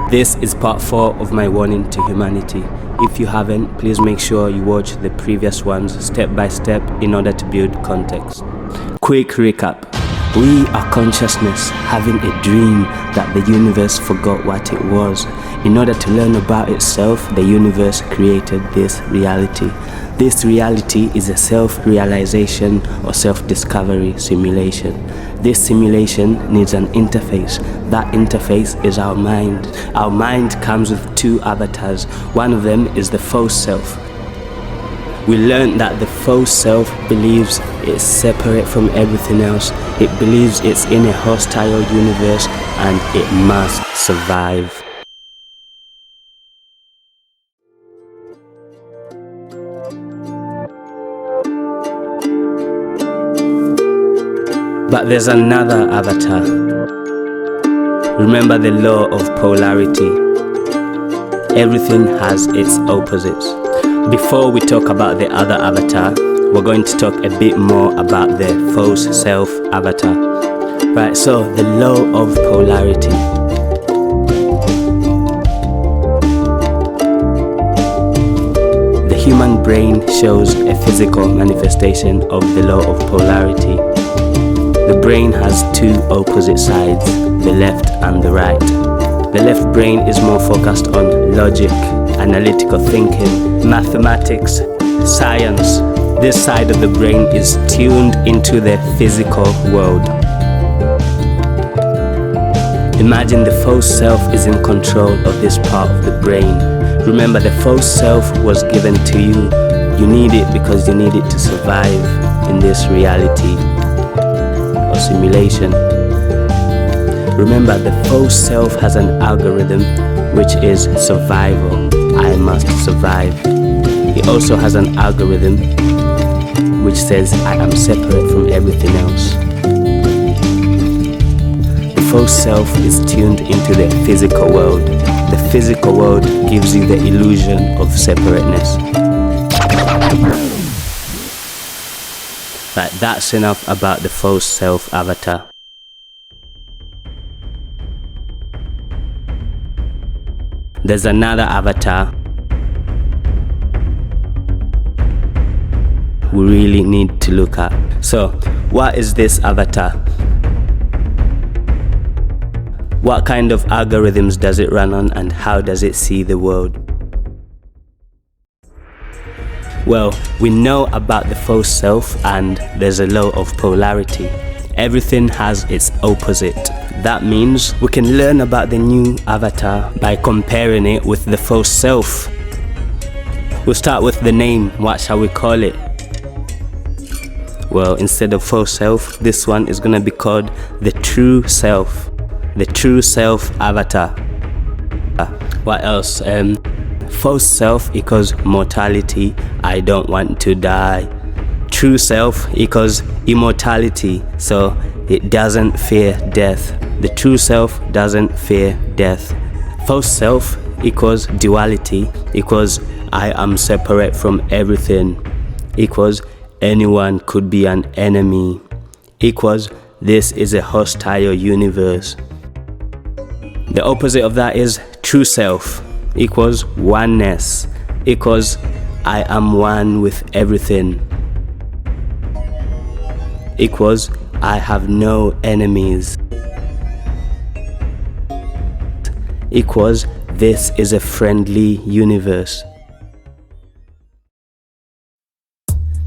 This is part 4 of my warning to humanity. If you haven't, please make sure you watch the previous ones step by step in order to build context. Quick recap. We are consciousness having a dream that the universe forgot what it was. In order to learn about itself, the universe created this reality. This reality is a self-realization or self-discovery simulation. This simulation needs an interface. That interface is our mind. Our mind comes with 2 avatars. One of them is the false self. We learned that the false self believes it's separate from everything else. It believes it's in a hostile universe and it must survive. But there's another avatar. Remember the law of polarity. Everything has its opposites. Before we talk about the other avatar, we're going to talk a bit more about the false self avatar. Right, so the law of polarity. The human brain shows a physical manifestation of the law of polarity. The brain has 2 opposite sides, the left and the right. The left brain is more focused on logic, analytical thinking, mathematics, science. This side of the brain is tuned into the physical world. Imagine the false self is in control of this part of the brain. Remember, the false self was given to you. You need it because you need it to survive in this reality or simulation. Remember, the false self has an algorithm which is survival. I must survive. It also has an algorithm which says I am separate from everything else. The false self is tuned into the physical world. The physical world gives you the illusion of separateness. But that's enough about the false self avatar. There's another avatar we really need to look at. So, what is this avatar? What kind of algorithms does it run on and how does it see the world? Well, we know about the false self and there's a law of polarity. Everything has its opposite. That means we can learn about the new avatar by comparing it with the false self. We'll start with the name. What shall we call it? Well, instead of false self, this one is gonna be called the true self. The true self avatar. What else? False self equals mortality. I don't want to die. True self equals immortality, so it doesn't fear death. The true self doesn't fear death. False self equals duality, equals I am separate from everything, equals anyone could be an enemy, equals this is a hostile universe. The opposite of that is true self, equals oneness, equals I am one with everything, equals I have no enemies, equals this is a friendly universe.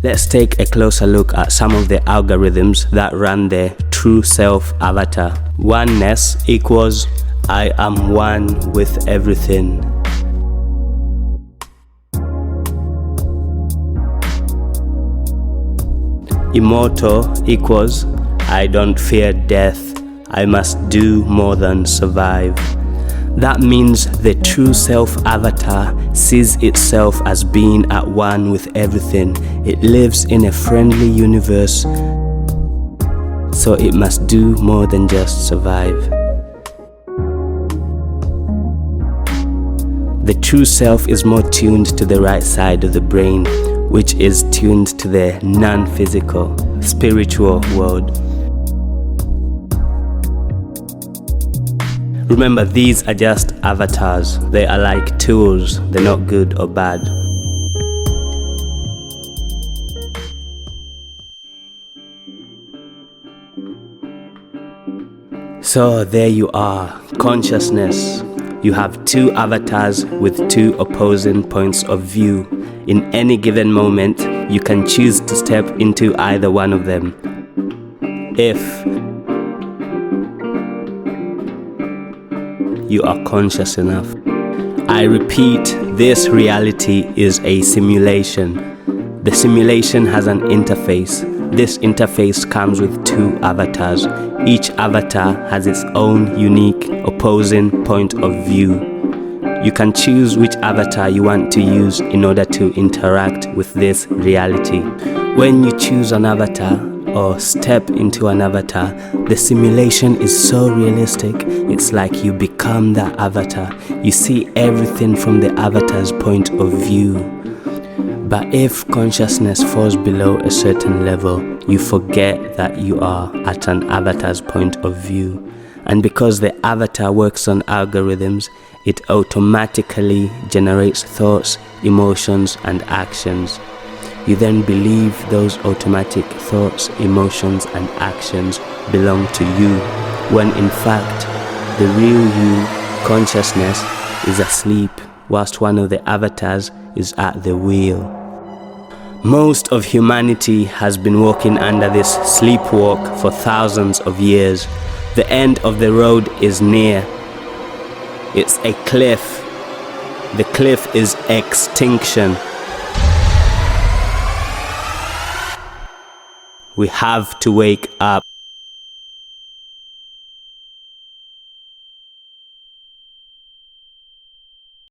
Let's take a closer look at some of the algorithms that run the true self avatar. Oneness equals I am one with everything. Immortal equals I don't fear death. I must do more than survive. That means the true self avatar sees itself as being at one with everything. It lives in a friendly universe, so it must do more than just survive. The true self is more tuned to the right side of the brain, which is tuned to the non-physical, spiritual world. Remember, these are just avatars. They are like tools. They're not good or bad. So there you are, consciousness. You have two avatars with two opposing points of view. In any given moment, you can choose to step into either one of them. If you are conscious enough. I repeat, this reality is a simulation. The simulation has an interface. This interface comes with two avatars. Each avatar has its own unique opposing point of view. You can choose which avatar you want to use in order to interact with this reality. When you choose an avatar or step into an avatar, the simulation is so realistic. It's like you become that avatar. You see everything from the avatar's point of view. But if consciousness falls below a certain level, you forget that you are at an avatar's point of view. And because the avatar works on algorithms, it automatically generates thoughts, emotions, and actions. You then believe those automatic thoughts, emotions, and actions belong to you, when in fact, the real you, consciousness, is asleep, whilst one of the avatars is at the wheel. Most of humanity has been walking under this sleepwalk for thousands of years. The end of the road is near. It's a cliff. The cliff is extinction. We have to wake up.